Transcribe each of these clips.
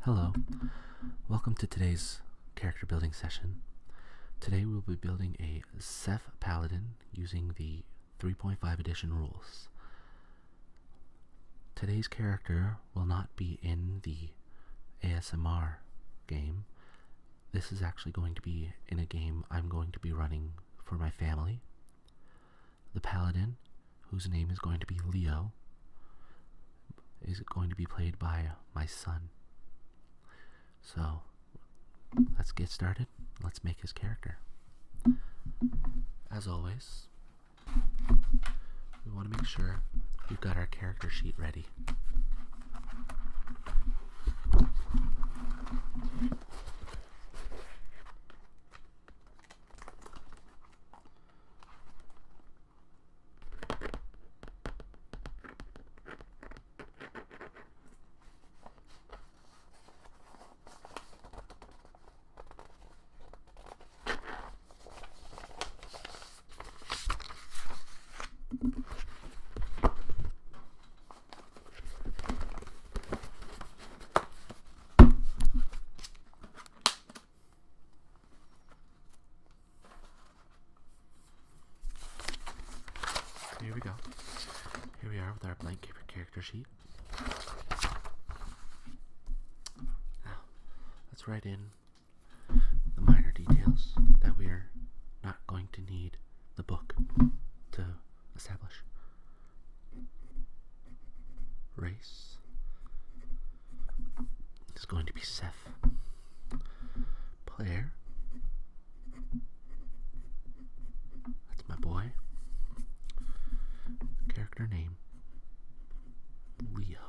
Hello, welcome to today's character building session. Today we'll be building a Xeph Paladin using the 3.5 edition rules. Today's character will not be in the ASMR game. This is actually going to be in a game I'm going to be running for my family. The Paladin, whose name is going to be Leo, is going to be played by my son. So, let's get started. Let's make his character. As always, we want to make sure we've got our character sheet ready. Here we go. Here we are with our blank character sheet. Now, let's write in the minor details that we are not going to need the book to establish. Race is going to be Xeph. Player, that's my boy. Character name, Leo.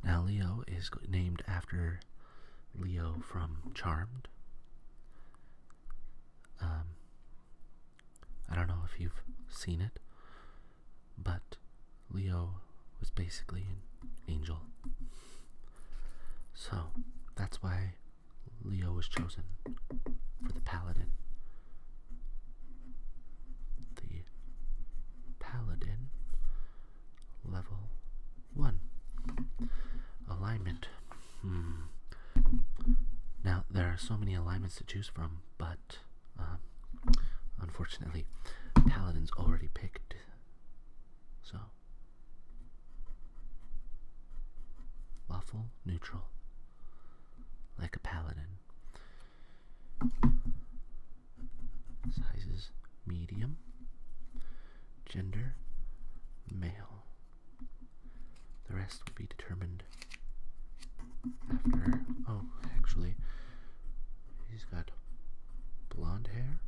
Now Leo is named after Leo from Charmed. I don't know if you've seen it, but Leo was basically an angel. So that's why Leo was chosen for the Paladin. The Paladin, level 1. Alignment. Now, there are so many alignments to choose from, but unfortunately, Paladin's already picked. So, lawful, neutral, like a Paladin. Sizes, medium. Gender, male. The rest will be determined after. Oh, actually, he's got blonde hair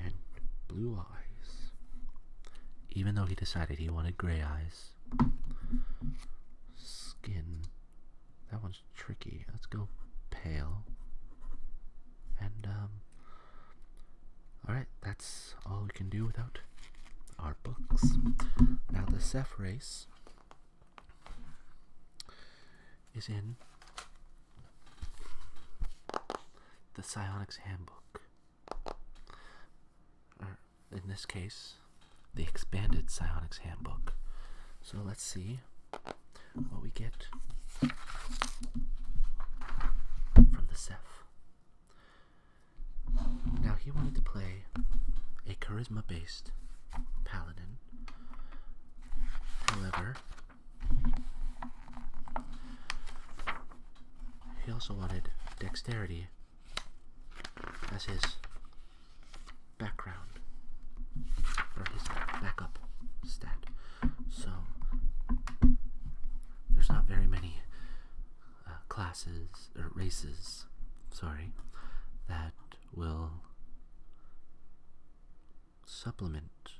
and blue eyes. Even though he decided he wanted gray eyes. Skin. That one's tricky. Let's go pale. And, alright, that's all we can do without our books. Now the Xeph race is in the Psionics Handbook. Or, in this case, the expanded Psionics Handbook. So let's see what we get from the Xeph. Now he wanted to play a charisma-based Paladin. However, he also wanted dexterity as his background, or his backup stat. So, there's not very many classes, or races, that will supplement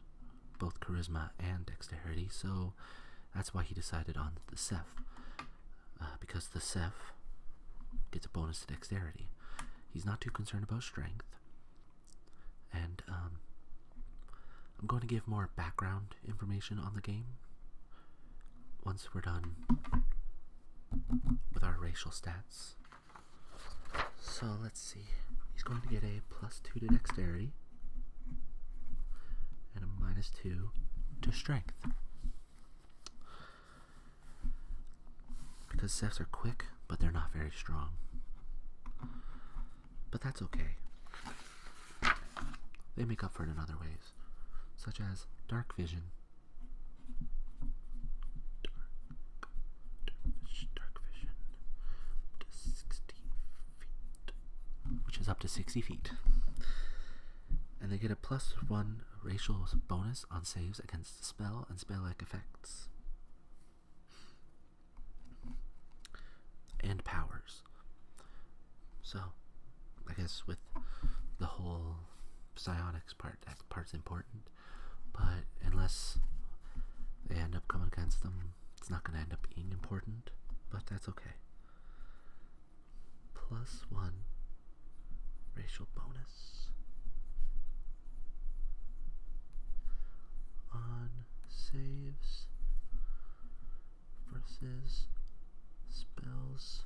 both charisma and dexterity, so that's why he decided on the Xeph, because the Xeph gets a bonus to dexterity. He's not too concerned about strength, and I'm going to give more background information on the game once we're done with our racial stats. So let's see. He's going to get a +2 to dexterity and a -2 to strength. Xephs are quick, but they're not very strong. But that's okay. They make up for it in other ways, such as dark vision. Dark vision to 60 feet, which is up to 60 feet. And they get a +1 racial bonus on saves against the spell and spell-like effects. And powers. So, I guess with the whole psionics part, that part's important. But unless they end up coming against them, it's not going to end up being important. But that's okay. +1 racial bonus on saves versus spells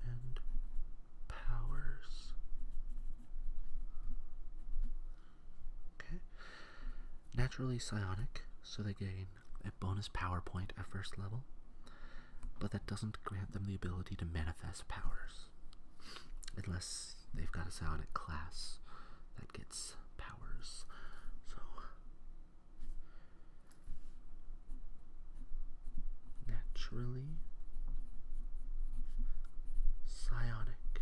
and powers. Okay. Naturally psionic, so they gain a bonus power point at first level, but that doesn't grant them the ability to manifest powers, unless they've got a psionic class that gets powers. So naturally psionic.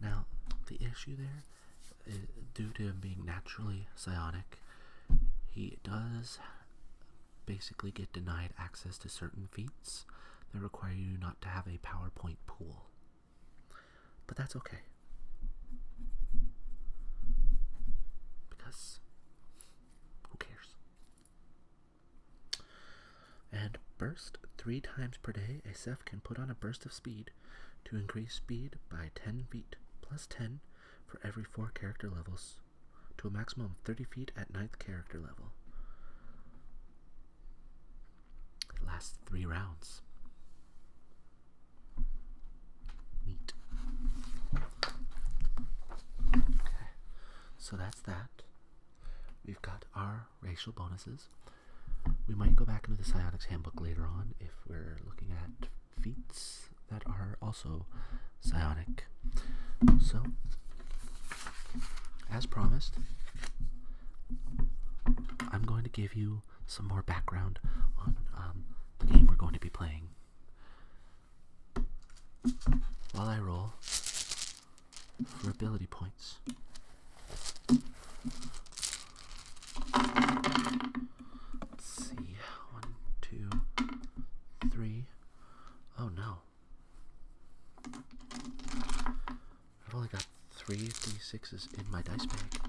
Now, the issue there, due to him being naturally psionic, he does basically get denied access to certain feats that require you not to have a PowerPoint pool. But that's okay, because who cares? And burst. 3 times per day, a Xeph can put on a burst of speed to increase speed by 10 feet, +10 for every 4 character levels, to a maximum of 30 feet at 9th character level. It lasts 3 rounds. Neat. Okay, so that's that. We've got our racial bonuses. We might go back into the Psionics Handbook later on if we're looking at feats that are also psionic. So, as promised, I'm going to give you some more background on the game we're going to be playing. While I roll for ability points. Let's see. 1, 2, 3. Oh no. I've only got 3 D6s in my dice bag.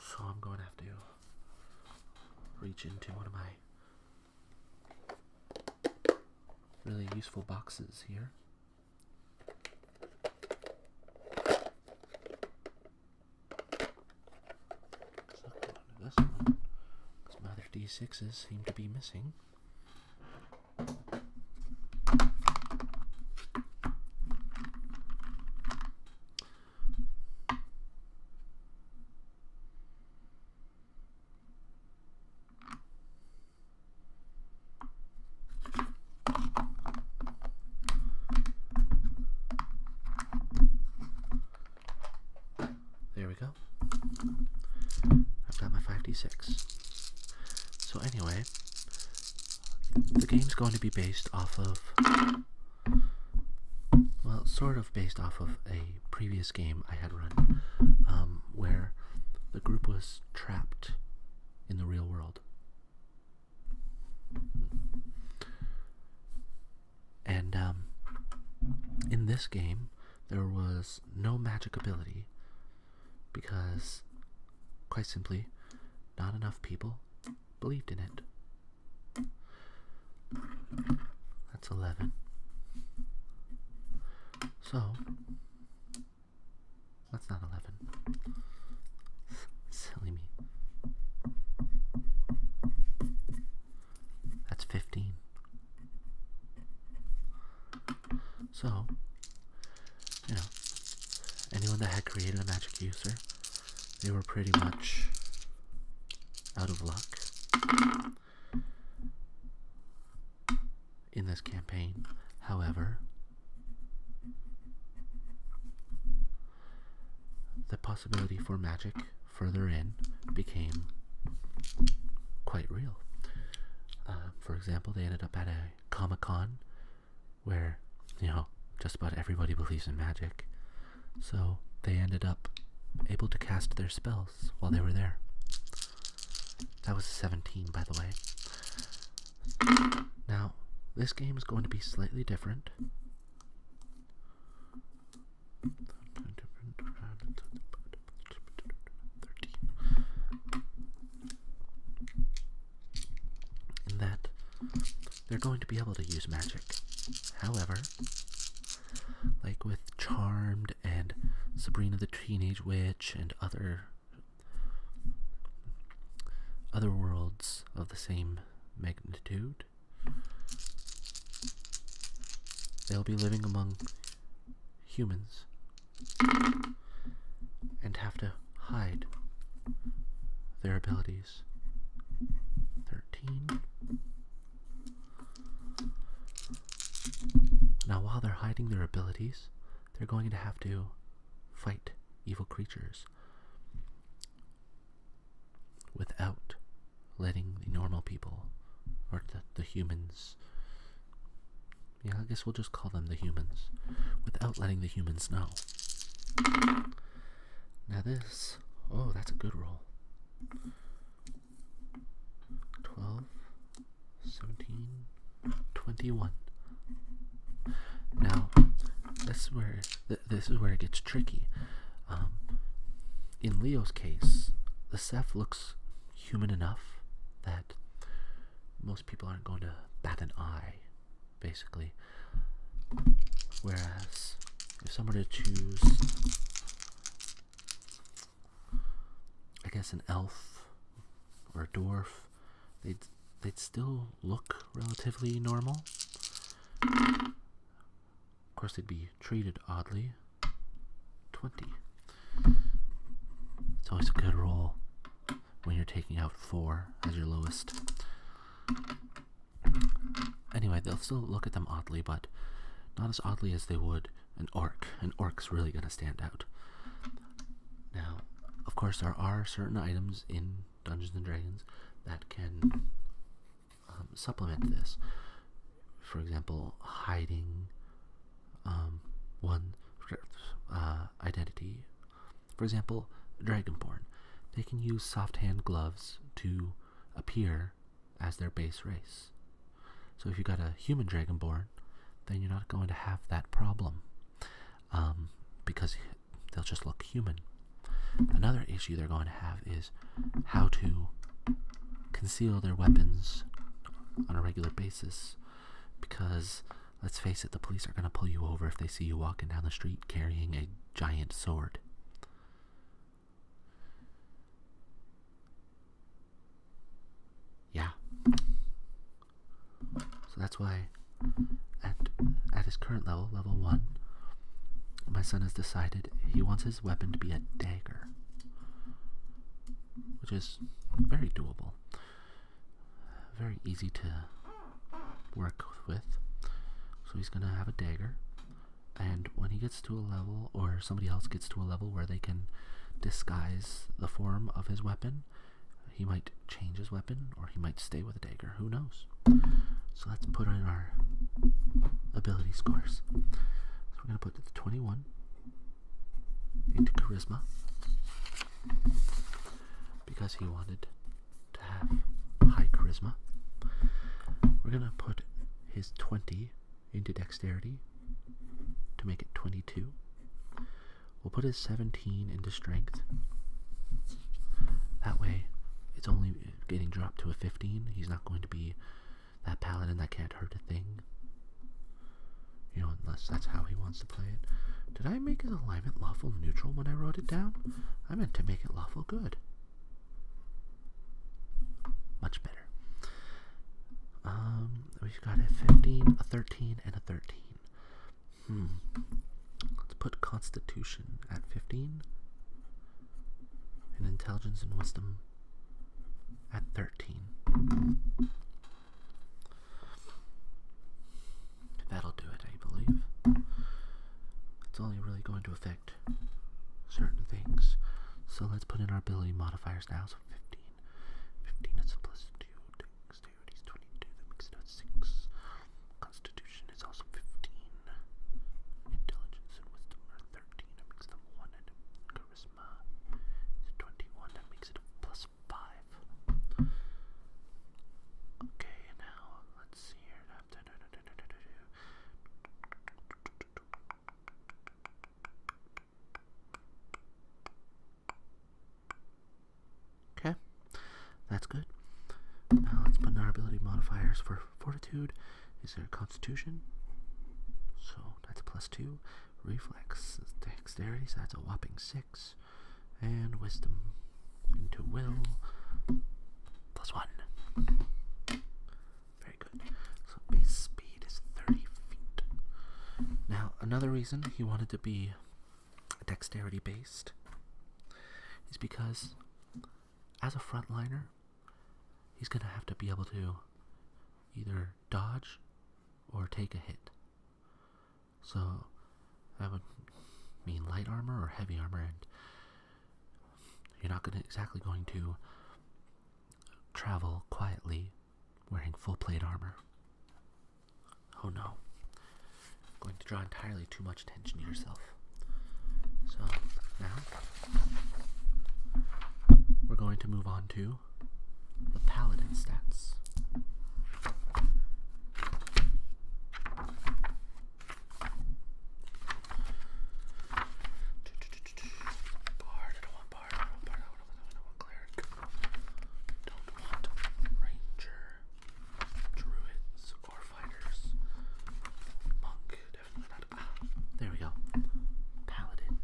So I'm going to have to reach into one of my really useful boxes here. So I'll go into this one, because my other D6s seem to be missing. There we go. I've got my 5d6. So anyway, the game's going to be based off of, well, sort of based off of a previous game I had run, where the group was trapped in the real world. And in this game, there was no magic ability, because, quite simply, not enough people believed in it. That's 11. So, that's not 11. Silly me. That's 15. So, you know, anyone that had created a magic user, they were pretty much out of luck in this campaign. However, the possibility for magic further in became quite real. For example, they ended up at a Comic-Con where, just about everybody believes in magic. So they ended up able to cast their spells while they were there. That was 17, by the way. Now, this game is going to be slightly different. In that they're going to be able to use magic. However, like with Charmed and Sabrina the Teenage Witch and other worlds of the same magnitude, they'll be living among humans and have to hide their abilities. 13. Now, while they're hiding their abilities, they're going to have to fight evil creatures without letting the normal people, or the humans, I guess we'll just call them the humans, without letting the humans know. Now this, that's a good roll. 12, 17, 21. Now, this is where it gets tricky. In Leo's case, the Xeph looks human enough that most people aren't going to bat an eye, basically. Whereas, if someone were to choose, I guess, an elf or a dwarf, they'd still look relatively normal. Of course, they'd be treated oddly. 20. It's always a good roll when you're taking out 4 as your lowest. Anyway, they'll still look at them oddly, but not as oddly as they would an orc. An orc's really going to stand out. Now, of course, there are certain items in Dungeons & Dragons that can supplement this. For example, hiding one identity. For example, Dragonborn. They can use soft hand gloves to appear as their base race. So if you got a human Dragonborn, then you're not going to have that problem, because they'll just look human. Another issue they're going to have is how to conceal their weapons on a regular basis, because let's face it, the police are going to pull you over if they see you walking down the street carrying a giant sword. Yeah. So that's why at his current level, level 1, my son has decided he wants his weapon to be a dagger, which is very doable. Very easy to work with. So he's going to have a dagger, and when he gets to a level, or somebody else gets to a level where they can disguise the form of his weapon, he might change his weapon, or he might stay with a dagger. Who knows? So let's put in our ability scores. So we're going to put the 21 into charisma, because he wanted to have high charisma. We're going to put his 20 into dexterity to make it 22. We'll put his 17 into strength. That way, it's only getting dropped to a 15. He's not going to be that paladin that can't hurt a thing. Unless that's how he wants to play it. Did I make his alignment lawful neutral when I wrote it down? I meant to make it lawful good. Much better. We've got a 15, a 13, and a 13. Let's put Constitution at 15, and Intelligence and Wisdom at 13. That'll do it, I believe. It's only really going to affect certain things. So let's put in our ability modifiers now. So 15. 15 is a plus 2. Dexterity is 22. That makes it a 6. Constitution is also 15. Intelligence and wisdom are 13. That makes them 1. And charisma is 21. That makes it a plus 5. Okay, now let's see here. Okay, that's good. Now let's put in our ability modifiers for fortitude. Is there constitution? So that's a plus 2. Reflex, dexterity, so that's a whopping 6. And wisdom into will, plus 1. Very good. So base speed is 30 feet. Now, another reason he wanted to be dexterity based is because as a frontliner, he's going to have to be able to either dodge or take a hit. So that would mean light armor or heavy armor, and you're not exactly going to travel quietly wearing full plate armor. Oh no. Going to draw entirely too much attention to yourself. So now we're going to move on to the Paladin stats. Bard, I don't want Bard, I don't want Cleric. Don't want Ranger, Druids, or Fighters. Monk, definitely not. There we go. Paladin.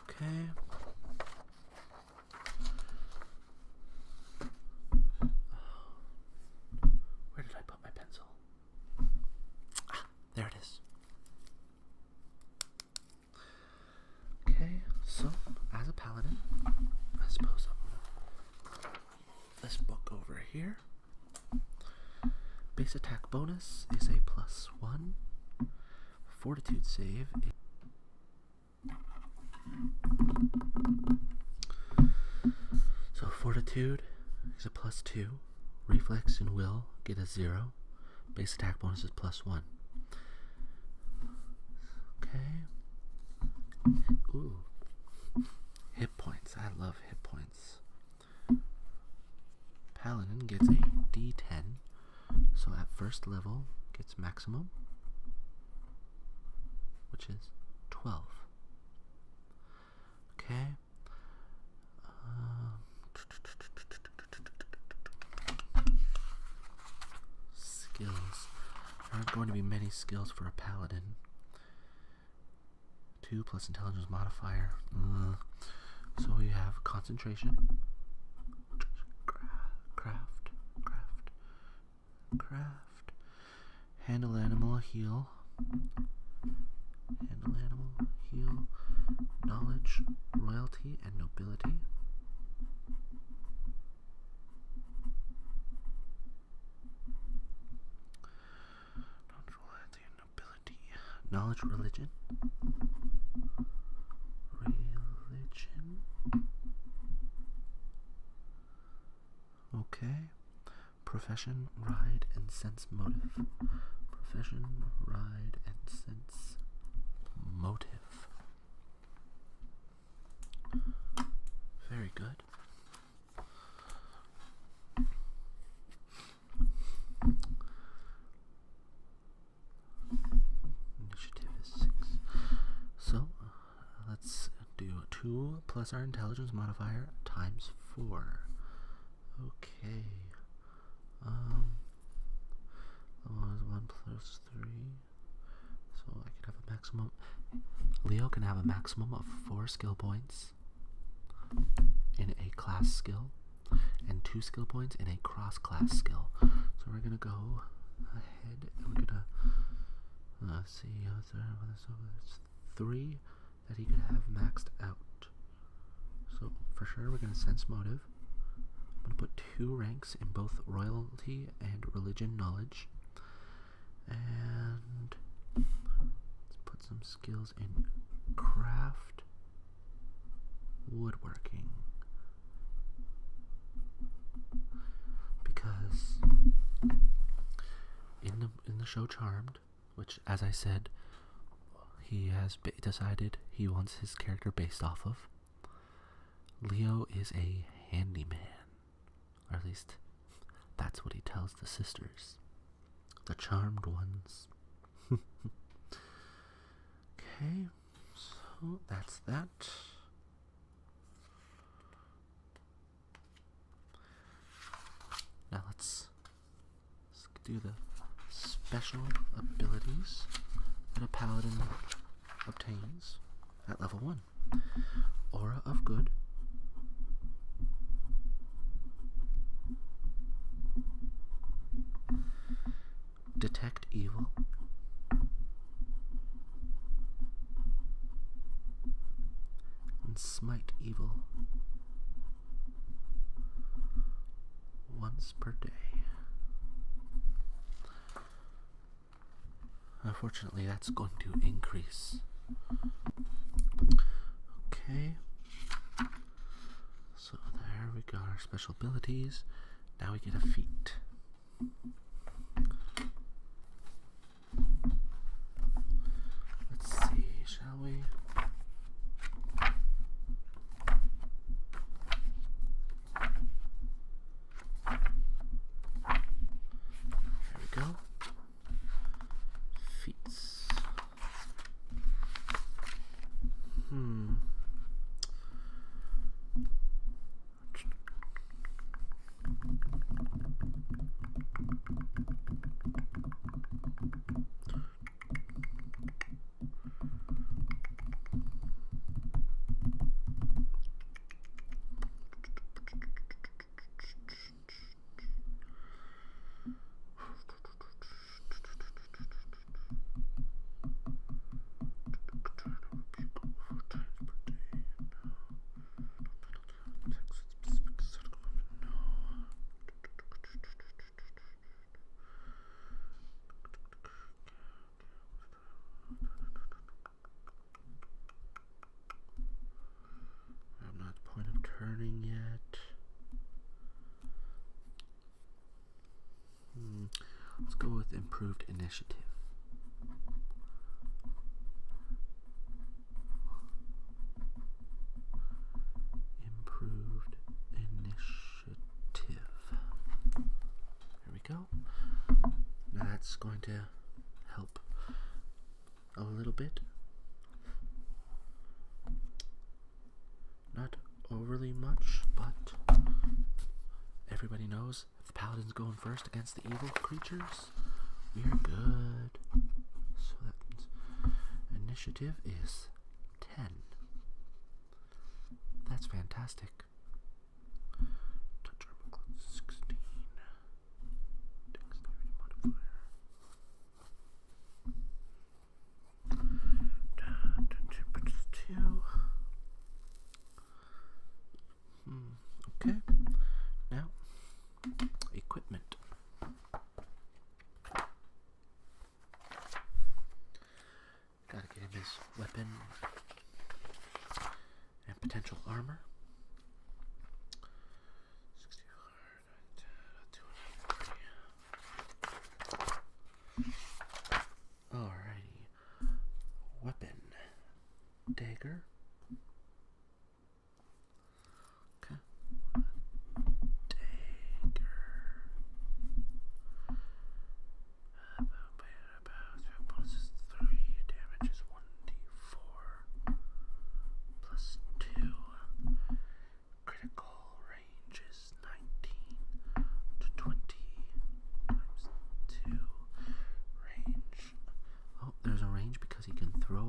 Okay. Where did I put my pencil? There it is. Okay, so as a paladin, I suppose I'll move this book over here. Base attack bonus is a plus 1. Fortitude save is so fortitude is a plus 2. Reflex and will get a 0. Base attack bonus is plus 1. Okay. Ooh. Hit points. I love hit points. Paladin gets a D10. So at first level gets maximum, which is 12. Okay. Skills. There aren't going to be many skills for a paladin. 2 plus intelligence modifier. So we have concentration, craft, handle animal, heal, knowledge, royalty, and nobility. Knowledge, religion. Okay. Profession, ride, and sense motive. Profession, ride, and sense motive. Very good. Initiative is 6. So, let's do 2 plus our intelligence modifier times 4. Okay. 1 plus 3. So I can have a maximum. Leo can have a maximum of 4 skill points in a class skill and 2 skill points in a cross class skill. So we're gonna go ahead and we're gonna see. So it's 3 that he could have maxed out. So for sure we're going to sense motive. I'm going to put 2 ranks in both royalty and religion knowledge. And let's put some skills in craft, woodworking. Because in the show Charmed, which, as I said, he has decided he wants his character based off of, Leo is a handyman. Or at least, that's what he tells the sisters. The charmed ones. Okay, so that's that. Now let's do the special abilities that a paladin obtains at level 1. Aura of Good. Detect Evil. And Smite Evil. Once per day. Unfortunately, that's going to increase. Okay. So there we got our special abilities. Now we get a feat. Let's see, shall we? There we go. Feats. Turning yet. Let's go with improved initiative. Improved initiative. There we go. Now that's going to help a little bit. Not overly much, but everybody knows if the paladin's going first against the evil creatures, we are good. So that initiative is 10. That's fantastic. Touch armor class 16. Dexterity modifier. Temperature 2. Okay, now equipment. Gotta get him his weapon and potential armor. 64, alrighty. Weapon. Dagger.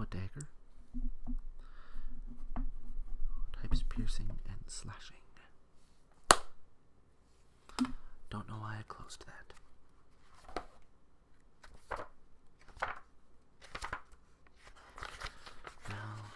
Dagger. Types piercing and slashing. Don't know why I closed that. Now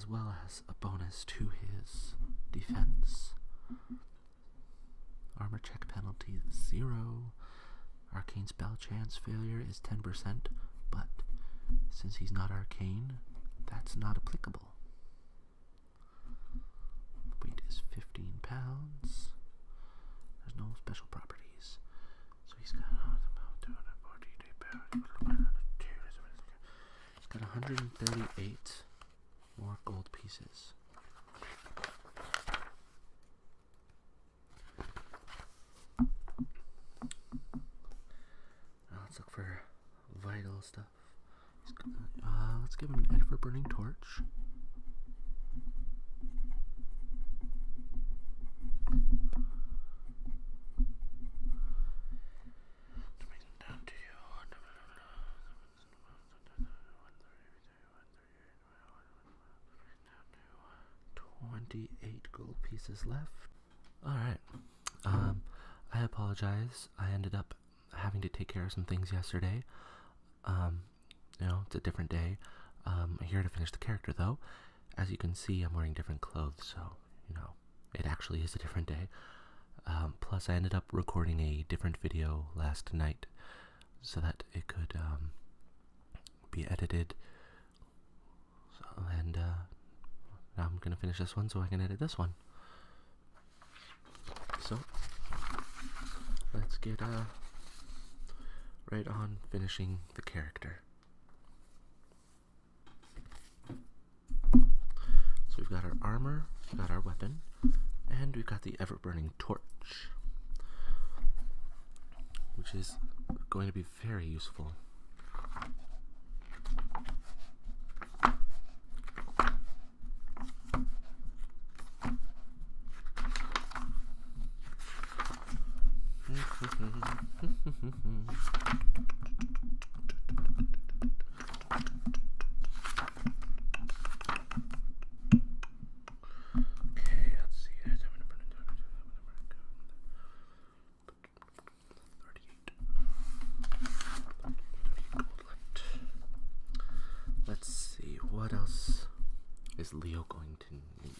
as well as a bonus to his defense. Armor check penalty 0. Arcane spell chance failure is 10%, but since he's not arcane, that's not applicable. Weight is 15 pounds. There's no special properties. So he's got 138 more gold pieces. Now let's look for vital stuff. Let's give him an ever burning torch. Gold pieces left. Alright. I apologize. I ended up having to take care of some things yesterday. It's a different day. I'm here to finish the character though. As you can see, I'm wearing different clothes, so, it actually is a different day. Plus, I ended up recording a different video last night so that it could be edited. Now I'm going to finish this one so I can edit this one. So, let's get right on finishing the character. So we've got our armor, we've got our weapon, and we've got the ever-burning torch, which is going to be very useful. Let's see, what else is Leo going to need?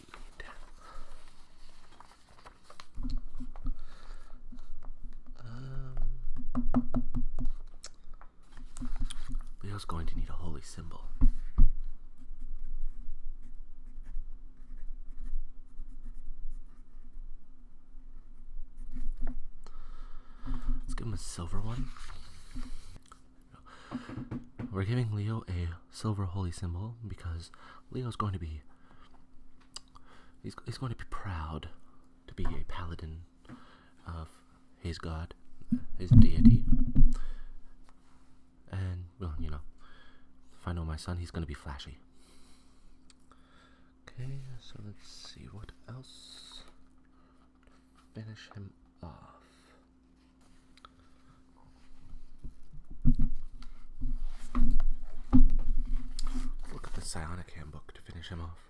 Leo's going to need a holy symbol. Let's give him a silver one. We're giving Leo a silver holy symbol because Leo's going to be he's going to be proud to be a paladin of his god, his deity. And, well, if I know my son, he's going to be flashy. Okay, so let's see what else. Finish him off. Look at the psionic handbook to finish him off.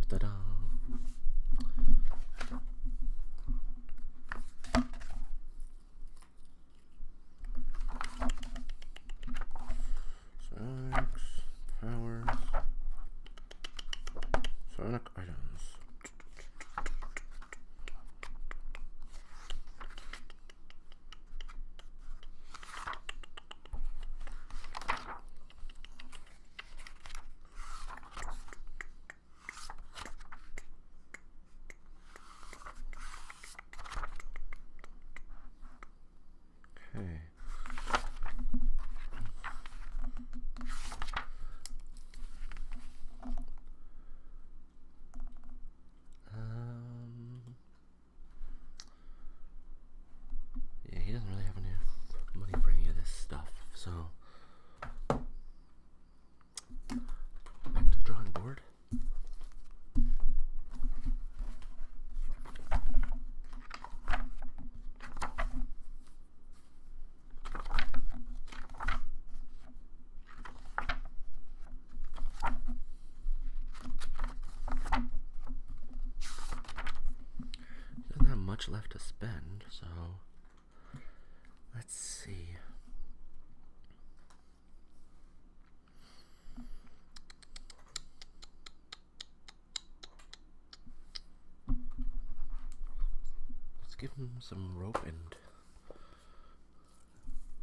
Ta-da! Psionic items. Okay. Yeah, he doesn't really have enough money for any of this stuff, so back to the drawing board. Doesn't have much left to spend, so let's see. give him some rope and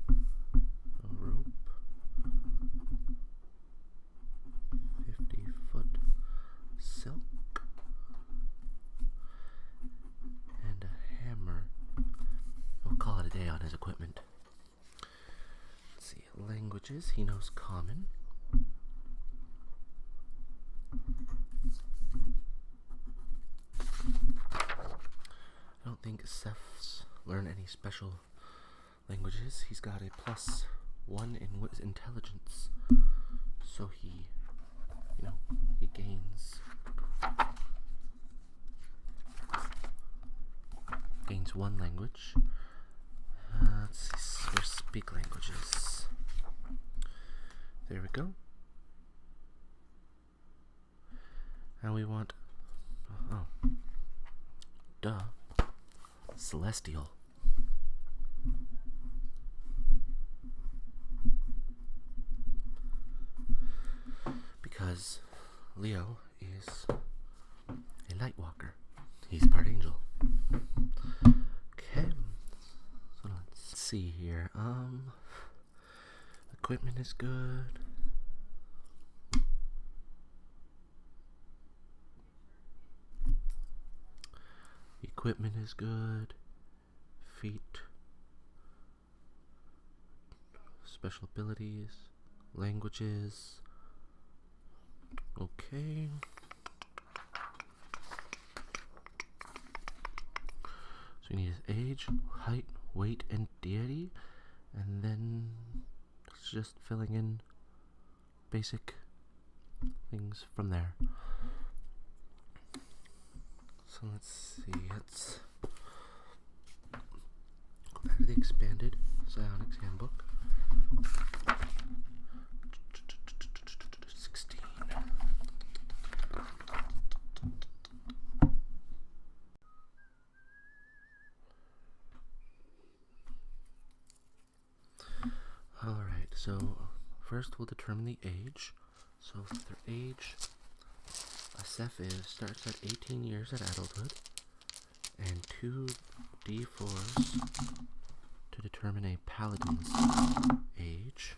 a rope. 50-foot silk and a hammer. We'll call it a day on his equipment. Let's see, languages. He knows Common. I don't think Xeph's learned any special languages. He's got a +1 in intelligence, so he gains one language. Let's see, or speak languages. There we go. And we want, Celestial. Because Leo is a light walker. He's part angel. Okay. So let's see here. Equipment is good. Equipment is good. Feet. Special abilities. Languages. Okay. So we need his age, height, weight, and deity. And then it's just filling in basic things from there. So let's see, let's go back to the expanded Psionics Handbook. 16. Alright, so first we'll determine the age. So for their age, Xeph starts at 18 years at adulthood, and 2 D4s to determine a paladin's age.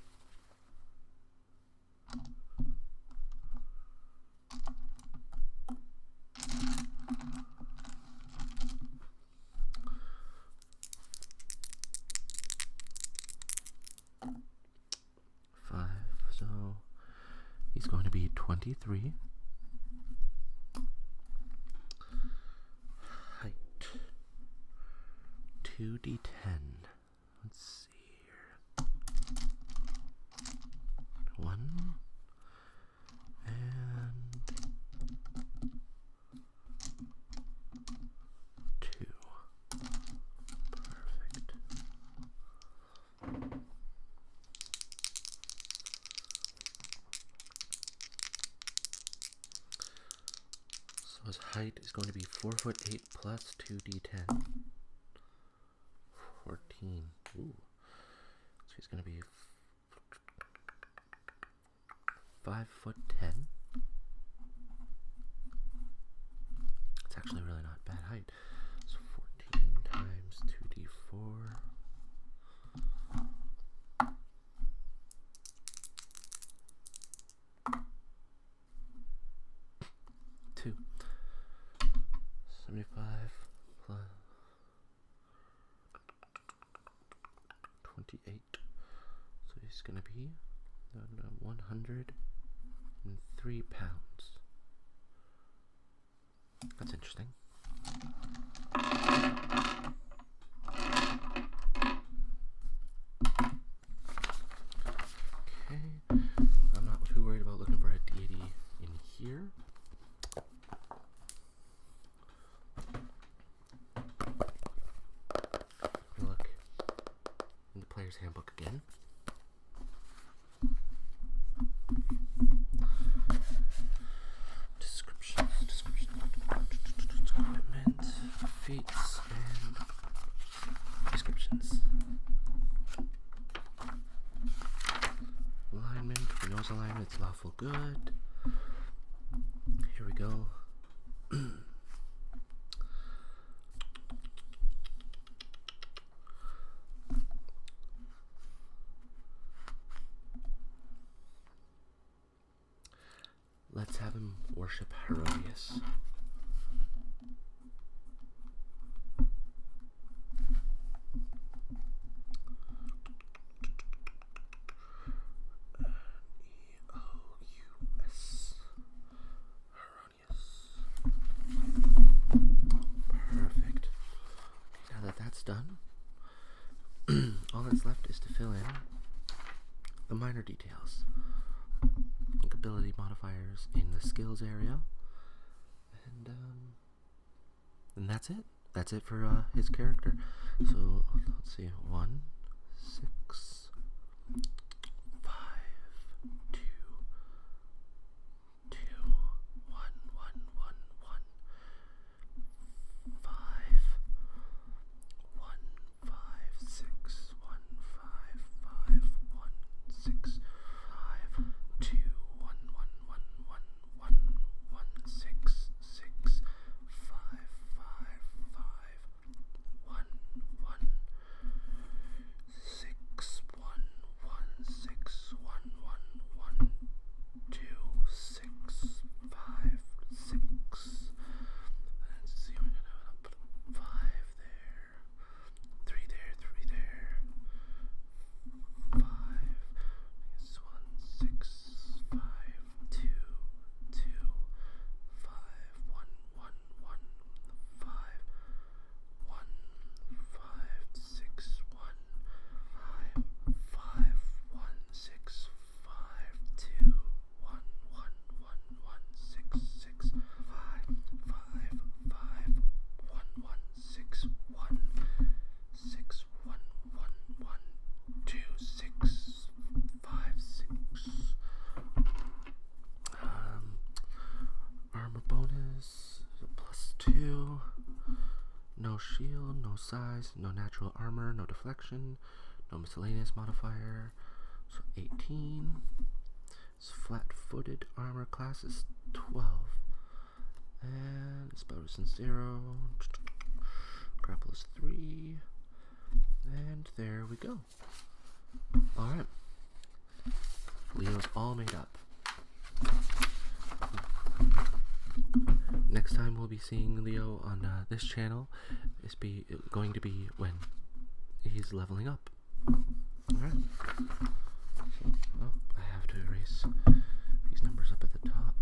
So he's going to be 23. Height 2d10. Let's see here. 1 and 2. Perfect. So his height is going to be 4'8" plus 2d10. 14. Ooh. So he's going to be 5'10". It's actually really not bad height. So 14 times 2d4. 2. 75 plus 28. So he's going to be 103 pounds. That's interesting. Okay, I'm not too worried about looking for a deity in here. Look in the player's handbook again. Equipment, feats, and descriptions. Alignment, he knows alignment, it's lawful good. Here we go. Let's have him worship Herodias. E-O-U-S. Herodias. Perfect. Now that that's done, all that's left is to fill in the minor details, like ability modifiers in the skills area, and that's it. That's it for his character. So let's see, 1, 6, 5, 2, 2, 1, 1, 1, 1, 5, 1, 5, 6, 1, 5, 5, 1, 6, 5, 2, 1, 1, 1, 1, 1, 1, 6, 6, 5, 5, 5, 1, 1, 6, 1, 1, 6, 1, 1, 1, 2, 6, 5, 6. Let's see, I'm gonna put 5 there, 3 there, 3 there, 5. This 1, 6, 5, 2, 2, 5, 1, 1, 1, 5, 1, 5, 6, 1, 5, 5, 1, 6, 5, 2, 1, 1, 1, 1, 6, 6, 5, 5, 5, 1, 1, 6, 1, 6, 1, 1, 1, 2, 6, 5, 6. Armor bonus +2. No shield, no size, no natural armor, no deflection, no miscellaneous modifier. So 18. His flat-footed armor class is 12. And spell resistance 0. Grapple is 3. And there we go. Alright. Leo's all made up. Next time we'll be seeing Leo on this channel is going to be when he's leveling up. Alright. So, I have to erase these numbers up at the top.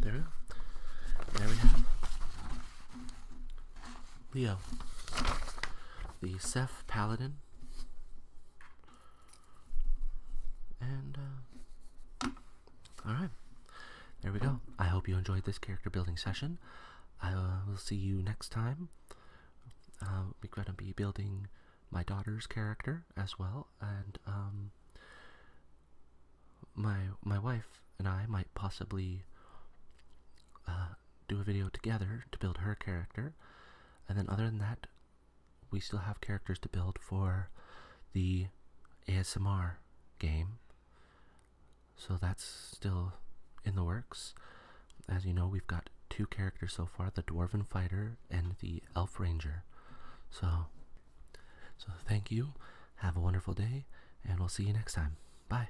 There we go. There we have Leo, the Xeph Paladin, and alright, there we go. I hope you enjoyed this character building session. I will see you next time. We're going to be building my daughter's character as well, and my wife and I might possibly do a video together to build her character. And then other than that, we still have characters to build for the ASMR game. So that's still in the works. As you know, we've got 2 characters so far, the Dwarven Fighter and the Elf Ranger. So thank you, have a wonderful day, and we'll see you next time. Bye.